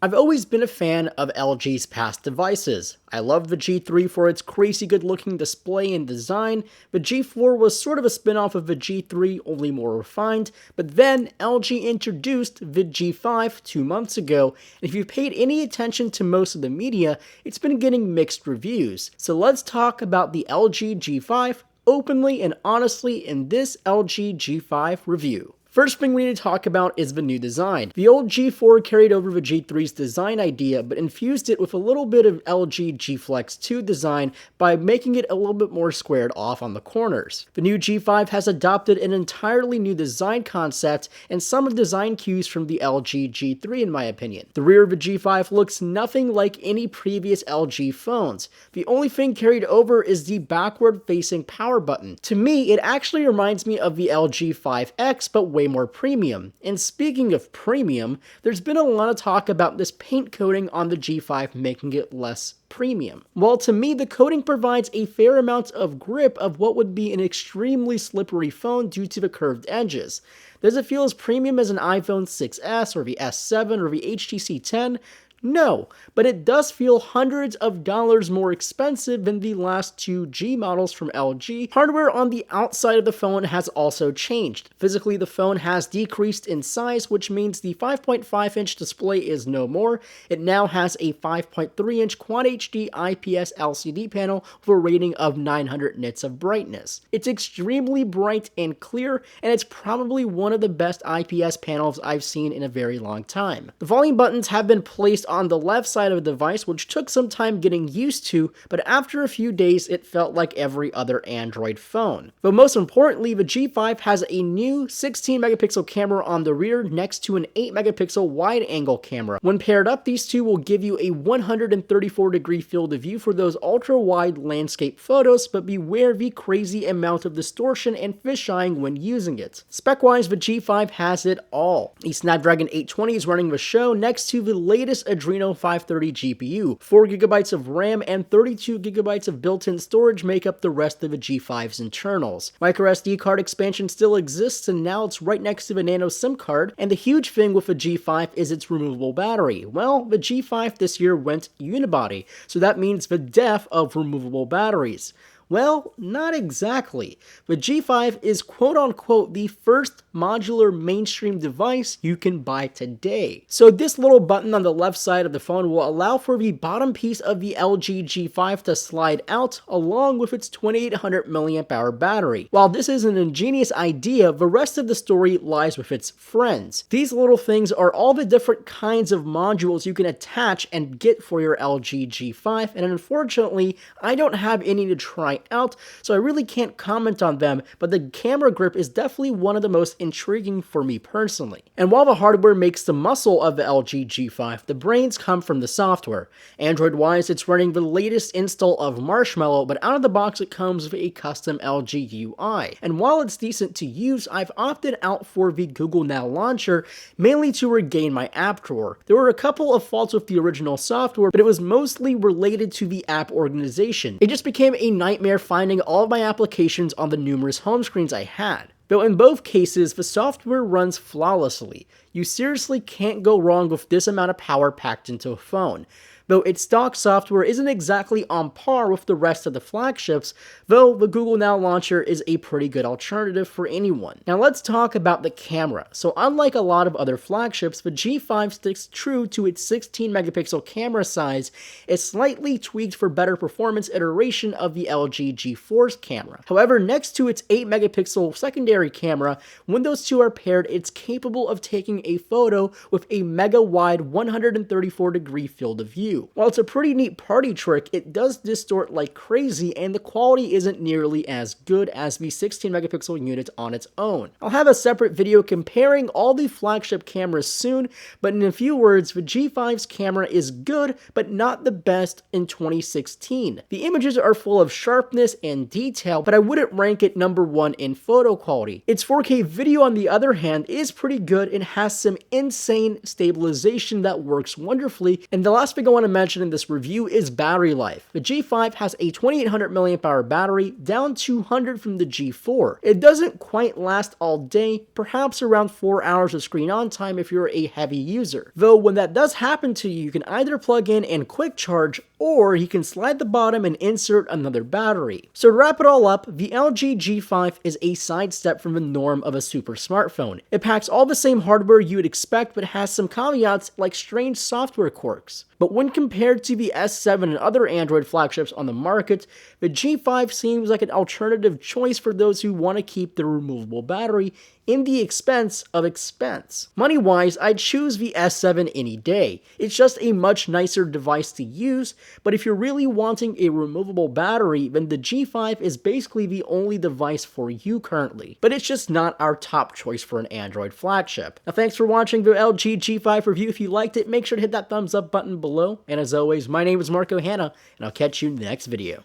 I've always been a fan of LG's past devices. I loved the G3 for its crazy good looking display and design. The G4 was sort of a spin-off of the G3, only more refined, but then LG introduced the G5 2 months ago, and if you've paid any attention to most of the media, it's been getting mixed reviews. So let's talk about the LG G5 openly and honestly in this LG G5 review. First thing we need to talk about is the new design. The old G4 carried over the G3's design idea, but infused it with a little bit of LG G Flex 2 design by making it a little bit more squared off on the corners. The new G5 has adopted an entirely new design concept and some design cues from the LG G3 in my opinion. The rear of the G5 looks nothing like any previous LG phones. The only thing carried over is the backward-facing power button. To me, it actually reminds me of the LG 5X, but way more premium. And speaking of premium, there's been a lot of talk about this paint coating on the G5 making it less premium. While to me the coating provides a fair amount of grip of what would be an extremely slippery phone due to the curved edges. Does it feel as premium as an iPhone 6s or the S7 or the HTC 10? No, but it does feel hundreds of dollars more expensive than the last two G models from LG. Hardware on the outside of the phone has also changed. Physically, the phone has decreased in size, which means the 5.5-inch display is no more. It now has a 5.3-inch Quad HD IPS LCD panel with a rating of 900 nits of brightness. It's extremely bright and clear, and it's probably one of the best IPS panels I've seen in a very long time. The volume buttons have been placed on the left side of the device, which took some time getting used to, but after a few days it felt like every other Android phone. But most importantly, the G5 has a new 16 megapixel camera on the rear next to an 8 megapixel wide angle camera. When paired up, these two will give you a 134-degree field of view for those ultra wide landscape photos, but beware the crazy amount of distortion and fisheyeing when using it. Spec-wise, the G5 has it all. The Snapdragon 820 is running the show next to the latest Adreno 530 GPU. 4GB of RAM and 32GB of built-in storage make up the rest of the G5's internals. MicroSD card expansion still exists, and now it's right next to the Nano SIM card, and the huge thing with the G5 is its removable battery. Well, the G5 this year went unibody, so that means the death of removable batteries. Well, not exactly. The G5 is quote-unquote the first modular mainstream device you can buy today. So this little button on the left side of the phone will allow for the bottom piece of the LG G5 to slide out along with its 2800 mAh battery. While this is an ingenious idea, the rest of the story lies with its friends. These little things are all the different kinds of modules you can attach and get for your LG G5, and unfortunately, I don't have any to try out, so I really can't comment on them, but the camera grip is definitely one of the most intriguing for me personally. And while the hardware makes the muscle of the LG G5, the brains come from the software. Android-wise, it's running the latest install of Marshmallow, but out of the box it comes with a custom LG UI. And while it's decent to use, I've opted out for the Google Now launcher, mainly to regain my app drawer. There were a couple of faults with the original software, but it was mostly related to the app organization. It just became a nightmare finding all of my applications on the numerous home screens I had. Though in both cases, the software runs flawlessly. You seriously can't go wrong with this amount of power packed into a phone. Though its stock software isn't exactly on par with the rest of the flagships, though the Google Now launcher is a pretty good alternative for anyone. Now let's talk about the camera. So unlike a lot of other flagships, the G5 sticks true to its 16 megapixel camera size, a slightly tweaked for better performance iteration of the LG G4's camera. However, next to its 8 megapixel secondary camera, when those two are paired, it's capable of taking a photo with a mega wide 134-degree field of view. While it's a pretty neat party trick, it does distort like crazy, and the quality isn't nearly as good as the 16 megapixel unit on its own. I'll have a separate video comparing all the flagship cameras soon, but in a few words, the G5's camera is good, but not the best in 2016. The images are full of sharpness and detail, but I wouldn't rank it number one in photo quality. Its 4K video, on the other hand, is pretty good and has has some insane stabilization that works wonderfully. And the last thing I want to mention in this review is battery life. The G5 has a 2800 mAh battery, down 200 from the G4. It doesn't quite last all day, perhaps around 4 hours of screen on time if you're a heavy user. Though when that does happen to you, you can either plug in and quick charge, or you can slide the bottom and insert another battery. So to wrap it all up, the LG G5 is a sidestep from the norm of a super smartphone. It packs all the same hardware you would expect, but has some caveats like strange software quirks. But when compared to the S7 and other Android flagships on the market, the G5 seems like an alternative choice for those who want to keep the removable battery in the expense of expense. Money-wise, I'd choose the S7 any day. It's just a much nicer device to use, but if you're really wanting a removable battery, then the G5 is basically the only device for you currently. But it's just not our top choice for an Android flagship. Now thanks for watching the LG G5 review. If you liked it, make sure to hit that thumbs up button below. And as always, my name is Marco Hanna, and I'll catch you in the next video.